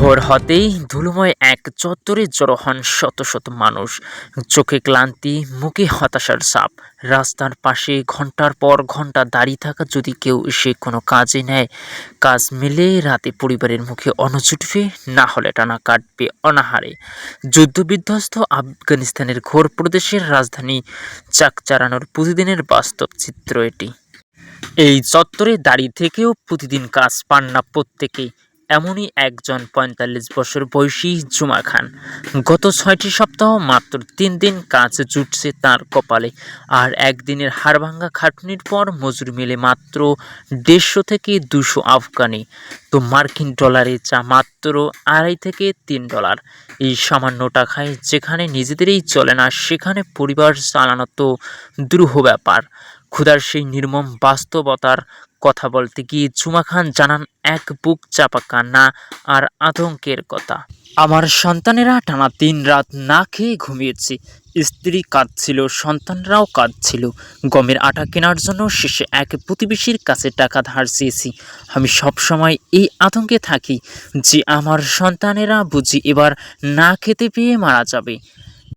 ভোর হতেই ধুলোময় এক চত্বরে জড়ো হন শত শত মানুষ। চোখে ক্লান্তি, মুখে হতাশার ছাপ। রাস্তার পাশে ঘন্টার পর ঘন্টা দাঁড়িয়ে থাকা যদি কেউ এসে কোনো কাজে নেয়, কাজ মিলে রাতে পরিবারের মুখে অন্ন জুটবে, না হলে টানা কাটবে অনাহারে। যুদ্ধবিধ্বস্ত আফগানিস্তানের ঘোর প্রদেশের রাজধানী চাকচারানোর প্রতিদিনের বাস্তব চিত্র এটি। এই চত্বরে দাঁড়িয়ে থেকেও প্রতিদিন কাজ পান না প্রত্যেকেই। এমনই একজন ৪৫ বছর বয়সী জুমা খান। গত ৬টি সপ্তাহ মাত্র ৩ দিন কাজ জুটছে তার কপালে। আর একদিনের হাড়ভাঙা খাটুনির পর মজুরি মেলে মাত্র ১৫০ থেকে ২০০ আফগানি। তো মার্কিন ডলারে যা মাত্র $২.৫ থেকে $৩। এই সামান্য টাকায় যেখানে নিজেদেরই চলে না, সেখানে পরিবার চালানো তো দুরূহ ব্যাপার। ক্ষুধার সেই নির্মম বাস্তবতার কথা বলতে গিয়ে জুমা খান জানান এক বুক চাপা কান্না আর আতঙ্কের কথা। আমার সন্তানেরা টানা ৩ রাত না খেয়ে ঘুমিয়েছে। স্ত্রী কাঁদছিল, সন্তানরাও কাঁদছিল। গমের আটা কেনার জন্য শেষে এক প্রতিবেশীর কাছে টাকা ধার চেয়েছি। আমি সবসময় এই আতঙ্কে থাকি যে আমার সন্তানেরা বুঝি এবার না খেতে পেয়ে মারা যাবে।